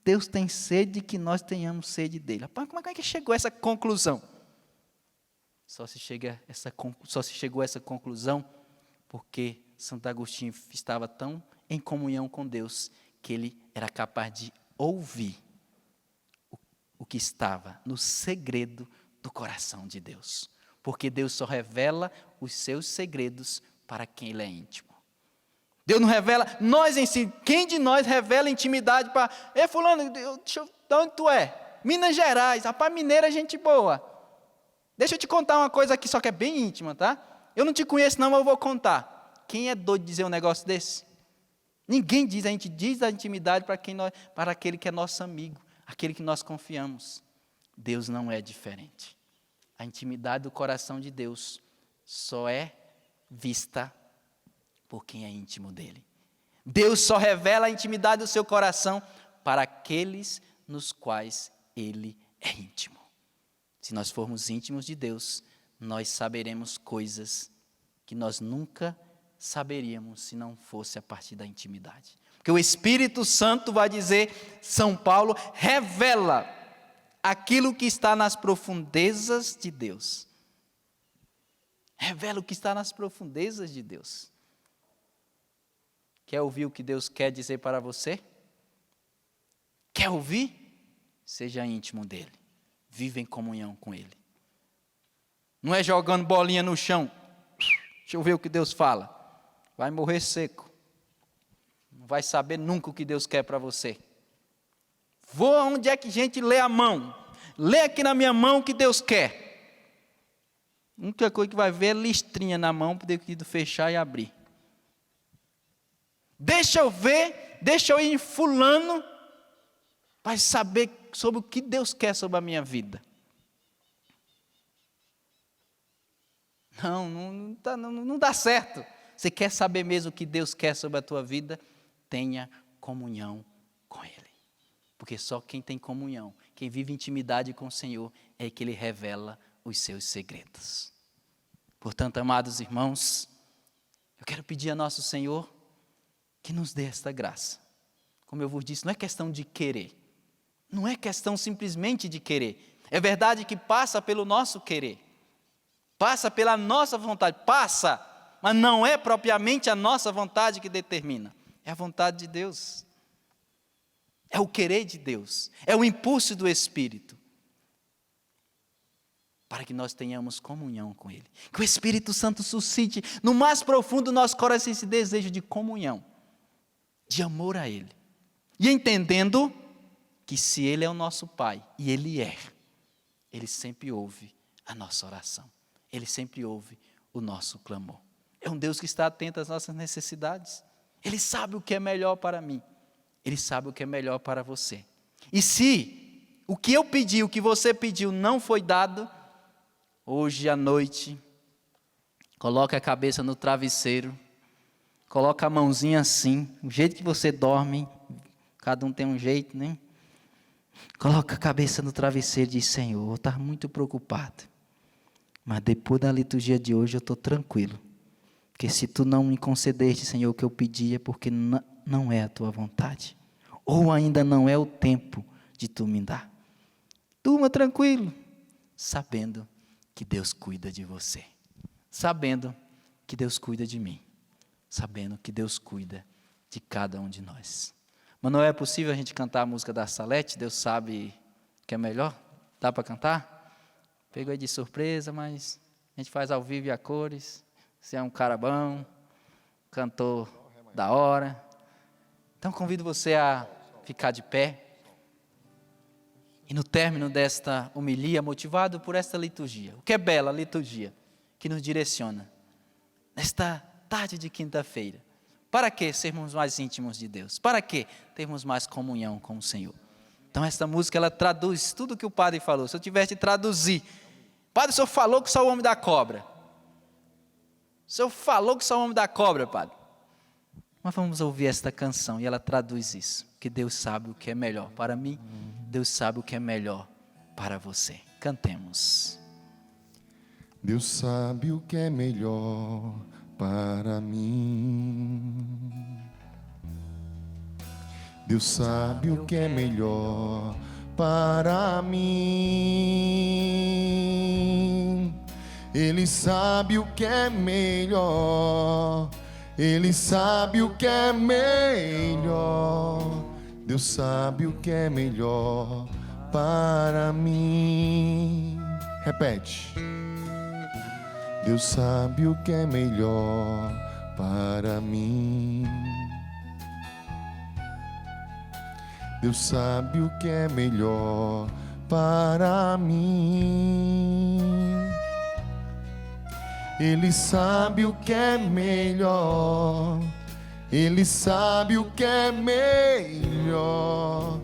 Deus tem sede de que nós tenhamos sede dele. Rapaz, como é que chegou a essa conclusão? Só se chegou a essa conclusão porque Santo Agostinho estava tão em comunhão com Deus que ele era capaz de ouvir o que estava no segredo do coração de Deus. Porque Deus só revela os seus segredos para quem ele é íntimo. Deus não revela, nós em si, quem de nós revela intimidade para... Ei, fulano, de onde tu é? Minas Gerais, rapaz, mineiro é gente boa. Deixa eu te contar uma coisa aqui, só que é bem íntima, tá? Eu não te conheço não, mas eu vou contar. Quem é doido de dizer um negócio desse? Ninguém diz, a gente diz a intimidade para aquele que é nosso amigo, aquele que nós confiamos. Deus não é diferente. A intimidade do coração de Deus só é vista por quem é íntimo dele. Deus só revela a intimidade do seu coração para aqueles nos quais ele é íntimo. Se nós formos íntimos de Deus, nós saberemos coisas que nós nunca saberíamos se não fosse a partir da intimidade. Porque o Espírito Santo vai dizer, São Paulo, revela aquilo que está nas profundezas de Deus. Revela o que está nas profundezas de Deus. Quer ouvir o que Deus quer dizer para você? Quer ouvir? Seja íntimo dele. Viva em comunhão com ele. Não é jogando bolinha no chão. Deixa eu ver o que Deus fala. Vai morrer seco. Não vai saber nunca o que Deus quer para você. Vou onde é que a gente lê a mão. Lê aqui na minha mão o que Deus quer. A única coisa que vai ver é listrinha na mão, para poder fechar e abrir. Deixa eu ver, deixa eu ir em fulano, para saber sobre o que Deus quer sobre a minha vida. Não dá certo. Você quer saber mesmo o que Deus quer sobre a tua vida? Tenha comunhão com Ele. Porque só quem tem comunhão, quem vive intimidade com o Senhor, é que Ele revela os seus segredos. Portanto, amados irmãos, eu quero pedir a nosso Senhor que nos dê esta graça. Como eu vos disse, não é questão de querer. Não é questão simplesmente de querer. É verdade que passa pelo nosso querer. Passa pela nossa vontade. Passa, mas não é propriamente a nossa vontade que determina. É a vontade de Deus. É o querer de Deus. É o impulso do Espírito. Para que nós tenhamos comunhão com Ele. Que o Espírito Santo suscite no mais profundo do nosso coração esse desejo de comunhão. De amor a Ele. E entendendo que se Ele é o nosso Pai, e Ele é, Ele sempre ouve a nossa oração. Ele sempre ouve o nosso clamor. É um Deus que está atento às nossas necessidades. Ele sabe o que é melhor para mim. Ele sabe o que é melhor para você. E se o que eu pedi, o que você pediu não foi dado, hoje à noite, coloque a cabeça no travesseiro, coloque a mãozinha assim, o jeito que você dorme, cada um tem um jeito, né? Coloca a cabeça no travesseiro e diz, Senhor, eu estou muito preocupado. Mas depois da liturgia de hoje eu estou tranquilo. Porque se tu não me concedeste, Senhor, o que eu pedi é porque não é a tua vontade. Ou ainda não é o tempo de tu me dar. Durma tranquilo, sabendo que Deus cuida de você. Sabendo que Deus cuida de mim. Sabendo que Deus cuida de cada um de nós. Mas não é possível a gente cantar a música da Salete? Deus sabe que é melhor? Dá para cantar? Pegou aí de surpresa, mas a gente faz ao vivo e a cores. Você é um cara bom, cantor da hora. Então convido você a ficar de pé. E no término desta homilia, motivado por esta liturgia, o que é bela liturgia, que nos direciona, nesta tarde de quinta-feira. Para que sermos mais íntimos de Deus? Para que termos mais comunhão com o Senhor? Então esta música, ela traduz tudo o que o padre falou. Se eu tivesse de traduzir, padre, o senhor falou que só o homem da cobra. O senhor falou que só o homem da cobra, padre. Mas vamos ouvir esta canção e ela traduz isso. Que Deus sabe o que é melhor para mim. Deus sabe o que é melhor para você. Cantemos. Deus sabe o que é melhor para mim. Deus sabe o que é melhor para mim. Ele sabe o que é melhor. Ele sabe o que é melhor. Deus sabe o que é melhor para mim. Repete. Deus sabe o que é melhor para mim. Deus sabe o que é melhor para mim. Ele sabe o que é melhor. Ele sabe o que é melhor.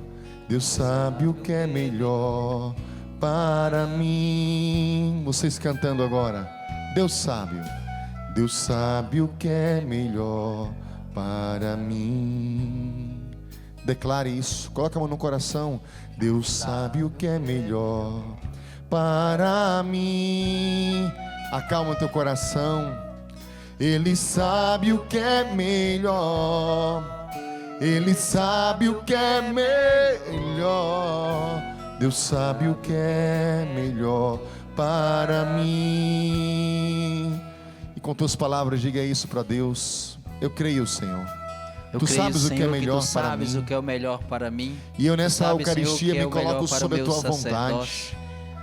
Deus sabe o que é melhor para mim. Vocês cantando agora. Deus sabe o que é melhor para mim. Declare isso, coloca a mão no coração. Deus sabe o que é melhor para mim. Acalma o teu coração. Ele sabe o que é melhor. Ele sabe o que é melhor. Deus sabe o que é melhor para mim. E com tuas palavras diga isso para Deus. Eu creio, Senhor. Eu Tu creio, sabes o que é Senhor, melhor tu para sabes mim. o que é o melhor para mim. E eu nessa Tu sabes, Eucaristia Senhor, me que é o coloco melhor para sob o a tua meu vontade. sacerdote.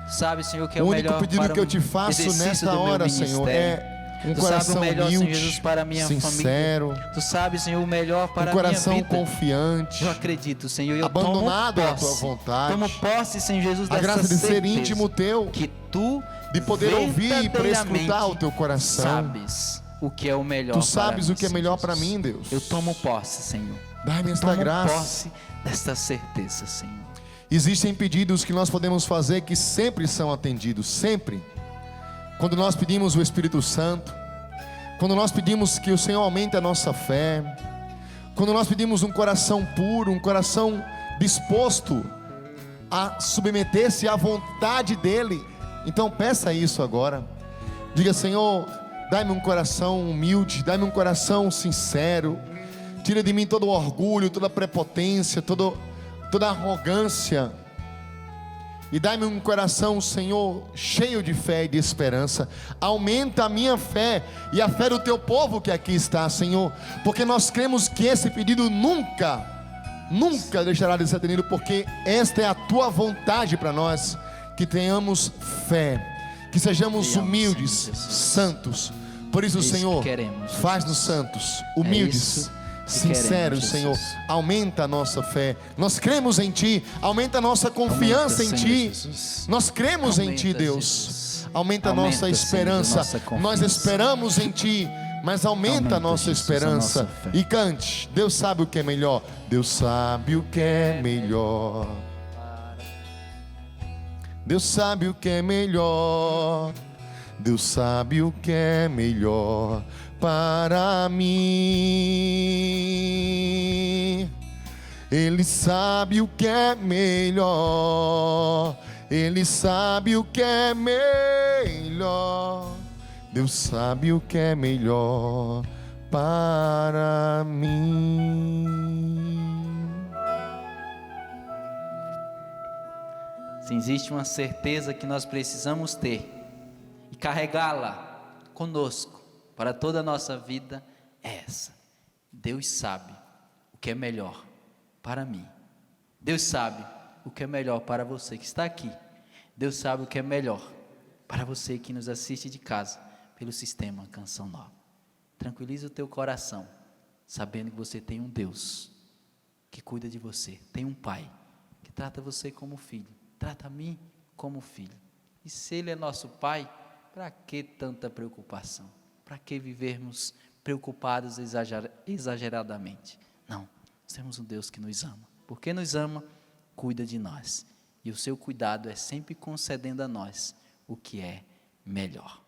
Tu sabes, Senhor, que é O o único melhor pedido para que eu te faço exercício nesta do meu hora, Senhor, ministério. é um Tu sabes o coração melhor, Senhor humilde, Jesus, para a minha sincero, família. Tu sabes, Senhor, o melhor para um a minha coração vida. confiante, Eu acredito, Senhor, eu abandonado tomo à posse. tua vontade. Tomo posse, Senhor Jesus, a dessa graça de ser certeza íntimo teu, que tu de poder ouvir e prescrutar o teu coração. sabes o que é o melhor. Tu sabes para o que é mim, melhor Senhor para Jesus. mim, Deus. Eu tomo posse, Senhor. Dai-me esta Tomo graça. posse desta certeza, Senhor. Existem pedidos que nós podemos fazer que sempre são atendidos, sempre. Quando nós pedimos o Espírito Santo, quando nós pedimos que o Senhor aumente a nossa fé, quando nós pedimos um coração puro, um coração disposto a submeter-se à vontade dEle, então peça isso agora. Diga: Senhor, dai-me um coração humilde, dai-me um coração sincero, tira de mim todo o orgulho, toda a prepotência, toda a arrogância, e dai-me um coração, Senhor, cheio de fé e de esperança. Aumenta a minha fé e a fé do teu povo que aqui está, Senhor, porque nós cremos que esse pedido nunca deixará de ser atendido, porque esta é a tua vontade para nós, que tenhamos fé, que sejamos humildes, santos. Por isso, Senhor, faz-nos santos, humildes, sinceros, Senhor. Aumenta a nossa fé. Nós cremos em Ti. Aumenta a nossa confiança em Ti. Nós cremos em Ti, Deus. Aumenta a nossa esperança. Nós esperamos em Ti, mas aumenta a nossa esperança. E cante: Deus sabe o que é melhor. Deus sabe o que é melhor. Deus sabe o que é melhor. Deus sabe o que é melhor para mim. Ele sabe o que é melhor. Ele sabe o que é melhor. Deus sabe o que é melhor para mim. Se existe uma certeza que nós precisamos ter e carregá-la conosco para toda a nossa vida, é essa: Deus sabe o que é melhor para mim. Deus sabe o que é melhor para você que está aqui. Deus sabe o que é melhor para você que nos assiste de casa pelo sistema Canção Nova. Tranquilize o teu coração, sabendo que você tem um Deus que cuida de você, tem um Pai que trata você como filho, trata a mim como filho. E se Ele é nosso Pai, para que tanta preocupação? Para que vivermos preocupados exageradamente? Não, nós temos um Deus que nos ama. Porque nos ama, cuida de nós. E o seu cuidado é sempre concedendo a nós o que é melhor.